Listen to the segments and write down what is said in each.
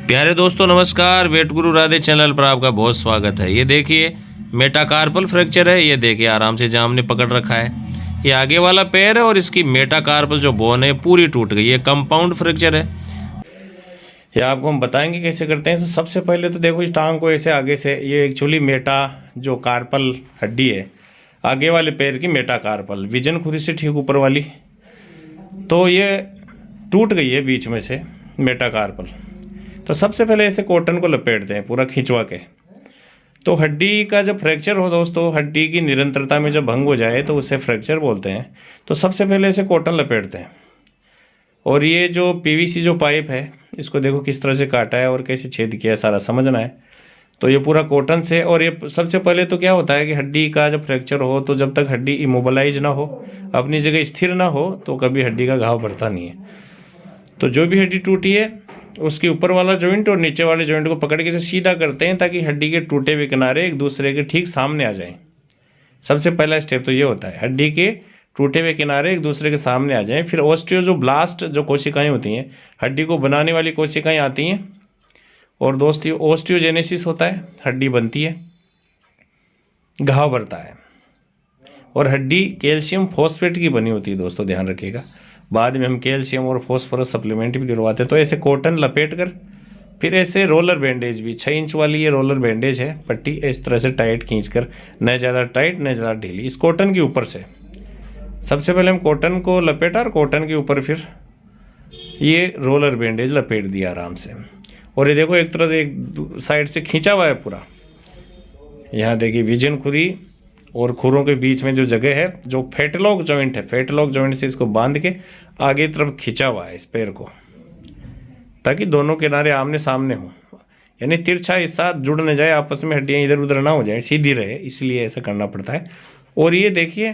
प्यारे दोस्तों नमस्कार। वेट गुरु राधे चैनल पर आपका बहुत स्वागत है। ये देखिए मेटाकार्पल फ्रैक्चर है। ये देखिए आराम से जाम ने पकड़ रखा है। ये आगे वाला पैर है और इसकी मेटाकार्पल जो बोन है पूरी टूट गई। ये कंपाउंड फ्रैक्चर है। ये आपको हम बताएंगे कैसे करते हैं। तो सबसे पहले तो देखो इस टांग को ऐसे आगे से, ये एक्चुअली मेटा जो कार्पल हड्डी है आगे वाले पैर की मेटाकार्पल विजन खुरी से ठीक ऊपर वाली, तो ये टूट गई है बीच में से मेटाकार्पल। तो सबसे पहले ऐसे कॉटन को लपेटते हैं पूरा खिंचवा के। तो हड्डी का जब फ्रैक्चर हो दोस्तों, हड्डी की निरंतरता में जब भंग हो जाए तो उसे फ्रैक्चर बोलते हैं। तो सबसे पहले ऐसे कॉटन लपेटते हैं। और ये जो पीवीसी जो पाइप है इसको देखो किस तरह से काटा है और कैसे छेद किया है, सारा समझना है। तो ये पूरा कॉटन से, और ये सबसे पहले तो क्या होता है कि हड्डी का जब फ्रैक्चर हो तो जब तक हड्डी इमोबलाइज ना हो, अपनी जगह स्थिर ना हो, तो कभी हड्डी का घाव भरता नहीं है। तो जो भी हड्डी टूटी है उसके ऊपर वाला जॉइंट और नीचे वाले जॉइंट को पकड़ के सीधा करते हैं ताकि हड्डी के टूटे हुए किनारे एक दूसरे के ठीक सामने आ जाएं। सबसे पहला स्टेप तो ये होता है, हड्डी के टूटे हुए किनारे एक दूसरे के सामने आ जाएं। फिर ऑस्टियो जो ब्लास्ट जो कोशिकाएं होती हैं, हड्डी को बनाने वाली कोशिकाएं आती हैं, और दोस्तों ऑस्टियोजेनेसिस होता है, हड्डी बनती है, घाव भरता है। और हड्डी कैल्शियम फॉस्फेट की बनी होती है दोस्तों, ध्यान रखिएगा। बाद में हम कैल्शियम और फॉस्फोरस सप्लीमेंट भी दिलवाते हैं। तो ऐसे कॉटन लपेट कर फिर ऐसे रोलर बैंडेज भी 6 इंच वाली ये रोलर बैंडेज है, पट्टी इस तरह से टाइट खींच कर, न ज़्यादा टाइट न ज़्यादा ढीली, इस कॉटन के ऊपर से सबसे पहले हम कॉटन को लपेटा और कॉटन के ऊपर फिर ये रोलर बैंडेज लपेट दिया आराम से। और ये देखो एक तरह से एक साइड से खींचा हुआ है पूरा। यहाँ देखिए विजन खुरी और खुरों के बीच में जो जगह है, जो फेटलॉक जॉइंट है, फेटलॉक जॉइंट से इसको बांध के आगे तरफ खींचा हुआ है इस पैर को, ताकि दोनों किनारे आमने सामने हो, यानी तिरछा हिस्सा जुड़ न जाए आपस में, हड्डियाँ इधर उधर ना हो जाए, सीधी रहे, इसलिए ऐसा करना पड़ता है। और ये देखिए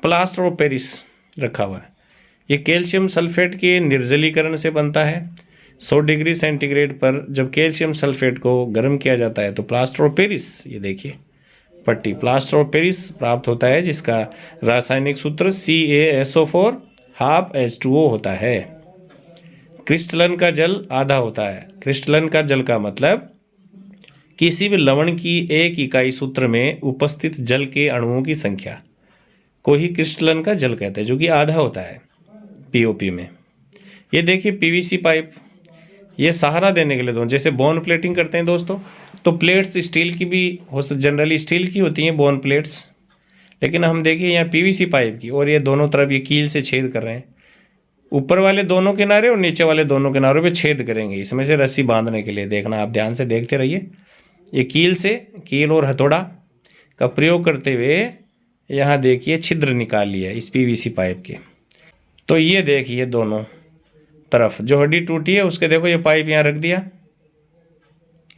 प्लास्टर ऑफ पेरिस रखा हुआ है। ये कैल्शियम सल्फेट के निर्जलीकरण से बनता है। 100 डिग्री सेंटीग्रेड पर जब कैल्शियम सल्फेट को गर्म किया जाता है तो प्लास्टर ऑफ पेरिस, ये देखिए पट्टी प्लास्टर ऑफ पेरिस प्राप्त होता है, जिसका रासायनिक सूत्र CaSO4 12H2O होता है। क्रिस्टलन का जल आधा होता है। क्रिस्टलन का जल का मतलब किसी भी लवण की एक इकाई सूत्र में उपस्थित जल के अणुओं की संख्या को ही क्रिस्टलन का जल कहते हैं, जो कि आधा होता है POP में। ये देखिए PVC पाइप, ये सहारा देने के लिए दो, जैसे बोन प्लेटिंग करते हैं दोस्तों, तो प्लेट्स स्टील की भी हो, जनरली स्टील की होती हैं बोन प्लेट्स, लेकिन हम देखिए यहाँ PVC पाइप की, और ये दोनों तरफ ये कील से छेद कर रहे हैं। ऊपर वाले दोनों किनारे और नीचे वाले दोनों किनारों पे छेद करेंगे इसमें से रस्सी बांधने के लिए। देखना, आप ध्यान से देखते रहिए। ये कील और हथौड़ा का प्रयोग करते हुए यहाँ देखिए छिद्र निकाल लिया इस PVC पाइप के। तो ये देखिए दोनों तरफ जो हड्डी टूटी है उसके देखो ये पाइप यहाँ रख दिया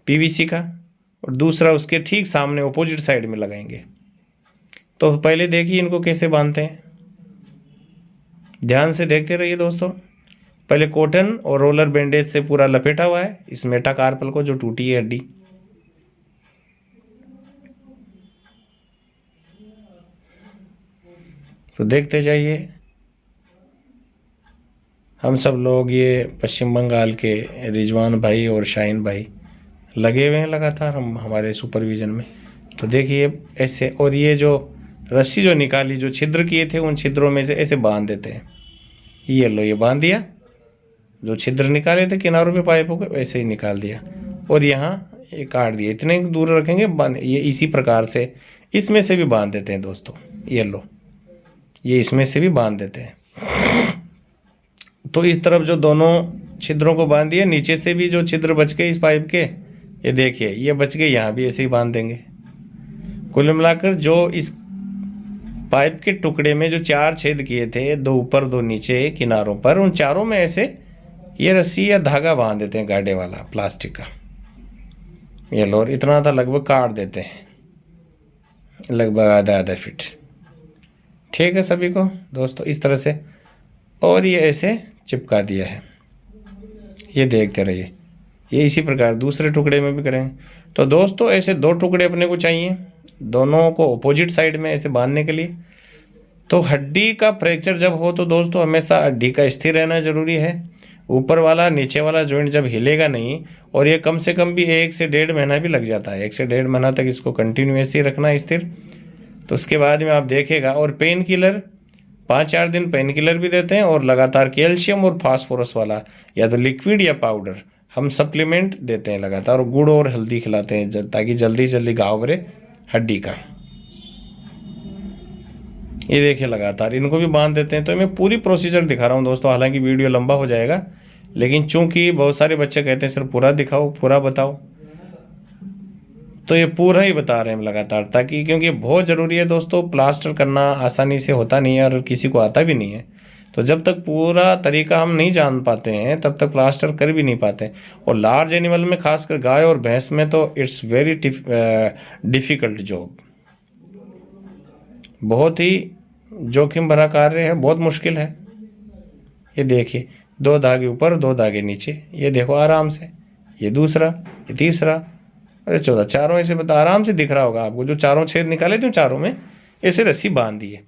PVC का, और दूसरा उसके ठीक सामने ऑपोजिट साइड में लगाएंगे। तो पहले देखिए इनको कैसे बांधते हैं, ध्यान से देखते रहिए दोस्तों। पहले कॉटन और रोलर बैंडेज से पूरा लपेटा हुआ है इस मेटाकार्पल को जो टूटी है हड्डी। तो देखते जाइए। हम सब लोग, ये पश्चिम बंगाल के रिजवान भाई और शाहीन भाई लगे हुए हैं लगातार हमारे सुपरविजन में। तो देखिए ऐसे, और ये जो रस्सी जो निकाली, जो छिद्र किए थे उन छिद्रों में से ऐसे बांध देते हैं। ये लो, ये बांध दिया, जो छिद्र निकाले थे किनारों पे पाइपों के वैसे ही निकाल दिया, और यहाँ ये काट दिया। इतने दूर रखेंगे बांध, ये इसी प्रकार से इसमें से भी बांध देते हैं दोस्तों। ये लो, ये इसमें से भी बांध देते हैं। तो इस तरफ जो दोनों छिद्रों को बांध दिया, नीचे से भी जो छिद्र बच गए इस पाइप के, ये देखिए ये बच गए, यहाँ भी ऐसे ही बांध देंगे। कुल मिलाकर जो इस पाइप के टुकड़े में जो 4 छेद किए थे, 2 ऊपर 2 नीचे किनारों पर, उन चारों में ऐसे ये रस्सी या धागा बांध देते हैं गाढ़े वाला प्लास्टिक का। ये लो, और इतना था लगभग काट देते हैं, लगभग आधा फीट। ठीक है सभी को दोस्तों, इस तरह से, और ये ऐसे चिपका दिया है। ये देखते रहिए, ये इसी प्रकार दूसरे टुकड़े में भी करेंगे। तो दोस्तों ऐसे 2 टुकड़े अपने को चाहिए, दोनों को अपोजिट साइड में ऐसे बांधने के लिए। तो हड्डी का फ्रैक्चर जब हो तो दोस्तों हमेशा हड्डी का स्थिर रहना जरूरी है, ऊपर वाला नीचे वाला जॉइंट जब हिलेगा नहीं, और ये कम से कम भी 1 से 1.5 महीना भी लग जाता है, 1 से 1.5 महीना तक इसको कंटिन्यूस ही रखना है स्थिर। तो उसके बाद में आप देखेगा। और पेन किलर 5-4 दिन पेन किलर भी देते हैं, और लगातार कैल्शियम और फास्फोरस वाला या तो लिक्विड या पाउडर हम सप्लीमेंट देते हैं लगातार, और गुड़ और हल्दी खिलाते हैं ताकि जल्दी जल्दी घाव भरे हड्डी का। ये देखिए लगातार इनको भी बांध देते हैं। तो मैं पूरी प्रोसीजर दिखा रहा हूँ दोस्तों, हालांकि वीडियो लंबा हो जाएगा, लेकिन चूंकि बहुत सारे बच्चे कहते हैं सर पूरा दिखाओ, पूरा बताओ, तो ये पूरा ही बता रहे हैं हम लगातार, ताकि क्योंकि बहुत ज़रूरी है दोस्तों। प्लास्टर करना आसानी से होता नहीं है और किसी को आता भी नहीं है, तो जब तक पूरा तरीका हम नहीं जान पाते हैं तब तक प्लास्टर कर भी नहीं पाते। और लार्ज एनिमल में, खासकर गाय और भैंस में, तो इट्स वेरी डिफ़िकल्ट जॉब, बहुत ही जोखिम भरा कार्य है, बहुत मुश्किल है। ये देखिए 2 धागे ऊपर 2 धागे नीचे, ये देखो आराम से, ये दूसरा, ये तीसरा, अरे 14, चारों ऐसे बता आराम से दिख रहा होगा आपको। जो चारों छेद निकाले थे चारों में ऐसे रस्सी बांध दी है।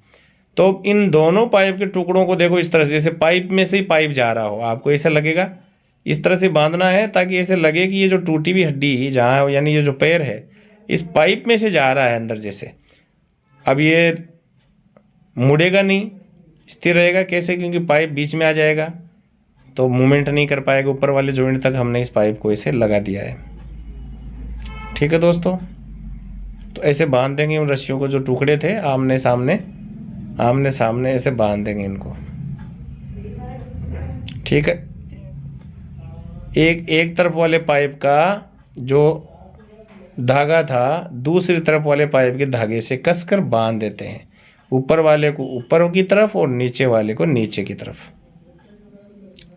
तो इन दोनों पाइप के टुकड़ों को देखो इस तरह से, जैसे पाइप में से ही पाइप जा रहा हो, आपको ऐसा लगेगा। इस तरह से बांधना है ताकि ऐसे लगे कि ये जो टूटी हुई हड्डी जहाँ है, यानी ये जो पैर है इस पाइप में से जा रहा है अंदर जैसे। अब ये मुड़ेगा नहीं, स्थिर रहेगा कैसे, क्योंकि पाइप बीच में आ जाएगा तो मूवमेंट नहीं कर पाएगा। ऊपर वाले जॉइंट तक हमने इस पाइप को ऐसे लगा दिया है। ठीक है दोस्तों, तो ऐसे बांध देंगे उन रस्सियों को, जो टुकड़े थे आमने सामने ऐसे बांध देंगे इनको। ठीक है, एक तरफ वाले पाइप का जो धागा था दूसरी तरफ वाले पाइप के धागे से कसकर बांध देते हैं, ऊपर वाले को ऊपर की तरफ और नीचे वाले को नीचे की तरफ।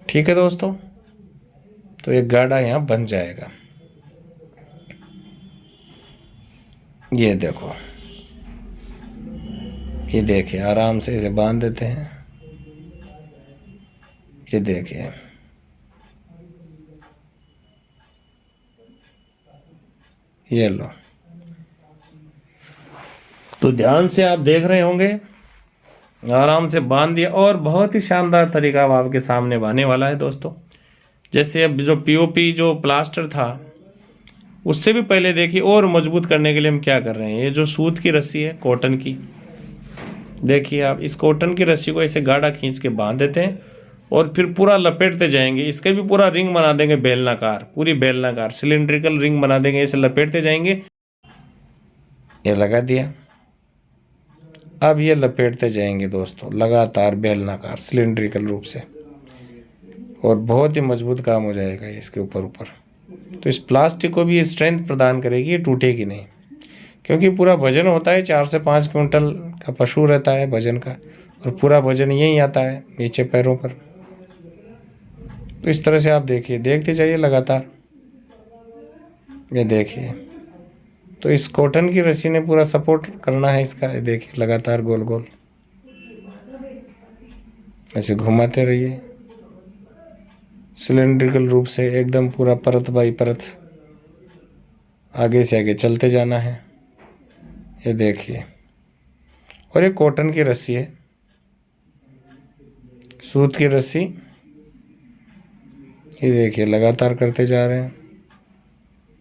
ठीक है दोस्तों, तो एक गाढ़ा यहाँ बन जाएगा। ये देखो, ये देखिए आराम से इसे बांध देते हैं। ये देखिए, ये लो। तो ध्यान से आप देख रहे होंगे, आराम से बांध दिया, और बहुत ही शानदार तरीका अब आपके सामने आने वाला है दोस्तों। जैसे अब जो पीओपी जो प्लास्टर था उससे भी पहले देखिए, और मजबूत करने के लिए हम क्या कर रहे हैं। ये जो सूत की रस्सी है कॉटन की, देखिए आप इस कॉटन की रस्सी को ऐसे गाढ़ा खींच के बांध देते हैं, और फिर पूरा लपेटते जाएंगे। इसके भी पूरा रिंग बना देंगे, बेलनाकार, पूरी बेलनाकार सिलिंड्रिकल रिंग बना देंगे, ऐसे लपेटते जाएंगे। ये लगा दिया, अब ये लपेटते जाएंगे दोस्तों लगातार बेलनाकार सिलिंड्रिकल रूप से, और बहुत ही मजबूत काम हो जाएगा इसके ऊपर। तो इस प्लास्टिक को भी स्ट्रेंथ प्रदान करेगी, ये टूटेगी नहीं, क्योंकि पूरा वजन होता है 4 से 5 क्विंटल का पशु रहता है वजन का, और पूरा वजन यहीं आता है नीचे पैरों पर। तो इस तरह से आप देखिए, देखते जाइए लगातार। ये देखिए, तो इस कॉटन की रस्सी ने पूरा सपोर्ट करना है इसका। ये देखिए लगातार गोल गोल ऐसे घुमाते रहिए, सिलिंड्रिकल रूप से एकदम पूरा परत बाई परत आगे से आगे चलते जाना है। ये देखिए, और ये कॉटन की रस्सी है, सूत की रस्सी। ये देखिए लगातार करते जा रहे हैं।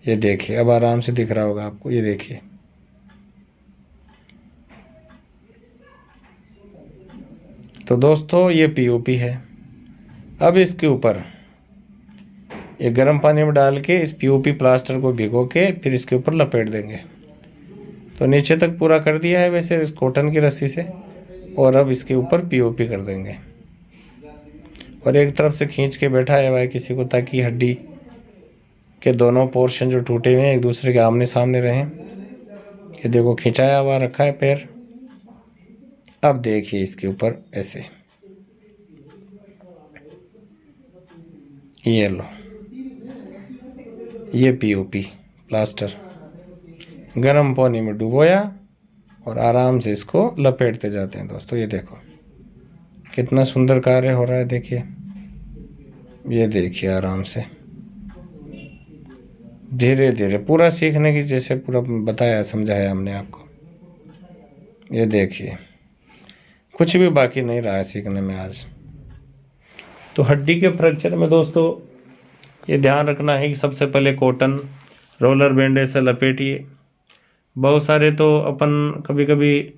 ये देखिए, अब आराम से दिख रहा होगा आपको। ये देखिए, तो दोस्तों ये पीओपी है। अब इसके ऊपर ये गर्म पानी में डाल के इस पीओपी प्लास्टर को भिगो के फिर इसके ऊपर लपेट देंगे। तो नीचे तक पूरा कर दिया है वैसे इस कॉटन की रस्सी से, और अब इसके ऊपर पीओपी कर देंगे। और एक तरफ से खींच के बैठाया हुआ है किसी को, ताकि हड्डी के दोनों पोर्शन जो टूटे हुए हैं एक दूसरे के आमने सामने रहें। ये देखो खिंचाया हुआ रखा है पैर। अब देखिए इसके ऊपर ऐसे, ये लो, ये पीओपी प्लास्टर गरम पानी में डुबोया और आराम से इसको लपेटते जाते हैं दोस्तों। ये देखो कितना सुंदर कार्य हो रहा है, देखिए। ये देखिए आराम से धीरे धीरे पूरा सीखने की, जैसे पूरा बताया समझाया हमने आपको। ये देखिए कुछ भी बाकी नहीं रहा है सीखने में आज। तो हड्डी के फ्रैक्चर में दोस्तों ये ध्यान रखना है कि सबसे पहले कॉटन रोलर बैंडेज से लपेटिए। बहुत सारे तो अपन कभी कभी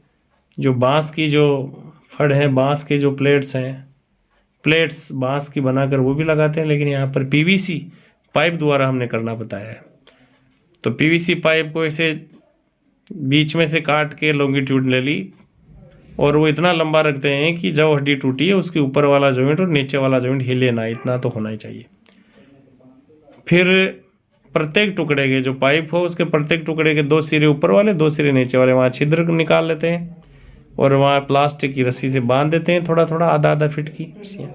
जो बांस की जो फड़ है, बांस के जो प्लेट्स बांस की बनाकर वो भी लगाते हैं, लेकिन यहाँ पर पीवीसी पाइप द्वारा हमने करना बताया है। तो पीवीसी पाइप को ऐसे बीच में से काट के लॉन्गिट्यूड ले ली और वो इतना लंबा रखते हैं कि जब हड्डी टूटी है उसके ऊपर वाला जॉइंट और नीचे वाला जॉइंट हिले ना, इतना तो होना ही चाहिए। फिर प्रत्येक टुकड़े के जो पाइप हो उसके प्रत्येक टुकड़े के 2 सिरे ऊपर वाले 2 सिरे नीचे वाले वहाँ छिद्र निकाल लेते हैं और वहाँ प्लास्टिक की रस्सी से बांध देते हैं, थोड़ा थोड़ा आधा फीट की रस्सियाँ।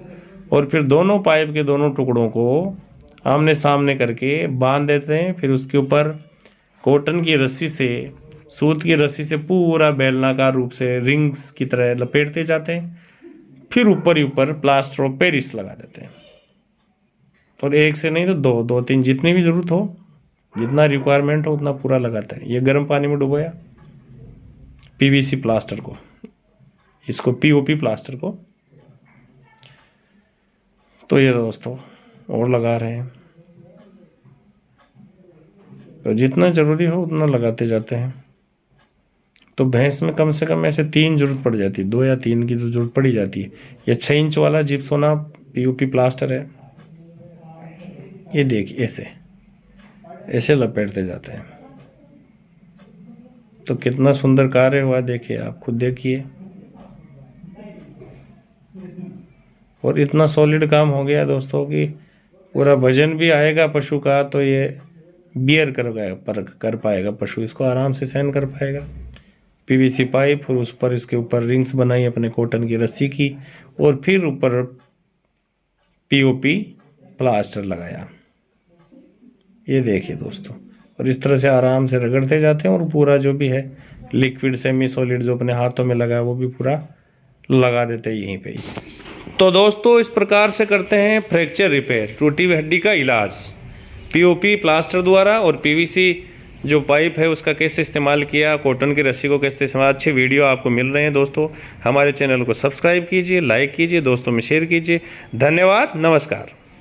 और फिर दोनों पाइप के दोनों टुकड़ों को आमने सामने करके बांध देते हैं। फिर उसके ऊपर कॉटन की रस्सी से, सूत की रस्सी से पूरा बेलनाकार रूप से रिंग्स की तरह लपेटते जाते हैं। फिर ऊपर ही ऊपर प्लास्टर ऑफ पेरिस लगा देते हैं। और एक से नहीं तो 2-3 जितनी भी ज़रूरत हो, जितना रिक्वायरमेंट हो उतना पूरा लगाते हैं। ये गर्म पानी में डुबोया पीवीसी प्लास्टर को, इसको पीओपी प्लास्टर को। तो ये दोस्तों और लगा रहे हैं, तो जितना ज़रूरी हो उतना लगाते जाते हैं। तो भैंस में कम से कम ऐसे 3 जरूरत पड़ जाती है, 2 या 3 की तो जरूरत पड़ी जाती है। ये 6 इंच वाला जिप्सोना पीओपी प्लास्टर है, ये देखिए ऐसे लपेटते जाते हैं। तो कितना सुंदर कार्य हुआ देखिए, आप खुद देखिए। और इतना सॉलिड काम हो गया दोस्तों कि पूरा वजन भी आएगा पशु का, तो ये बियर कर पाएगा पशु, इसको आराम से सहन कर पाएगा। पीवीसी पाइप और उस पर इसके ऊपर रिंग्स बनाई अपने कॉटन की रस्सी की और फिर ऊपर पीओपी प्लास्टर लगाया। ये देखिए दोस्तों, और इस तरह से आराम से रगड़ते जाते हैं और पूरा जो भी है लिक्विड सेमी सॉलिड जो अपने हाथों में लगा है वो भी पूरा लगा देते हैं यहीं पे ही। तो दोस्तों इस प्रकार से करते हैं फ्रैक्चर रिपेयर, टूटी हुई हड्डी का इलाज पीओपी प्लास्टर द्वारा। और पीवीसी जो पाइप है उसका कैसे इस्तेमाल किया, कॉटन की रस्सी को कैसे इस्तेमाल, अच्छे वीडियो आपको मिल रहे हैं दोस्तों। हमारे चैनल को सब्सक्राइब कीजिए, लाइक कीजिए, दोस्तों में शेयर कीजिए। धन्यवाद, नमस्कार।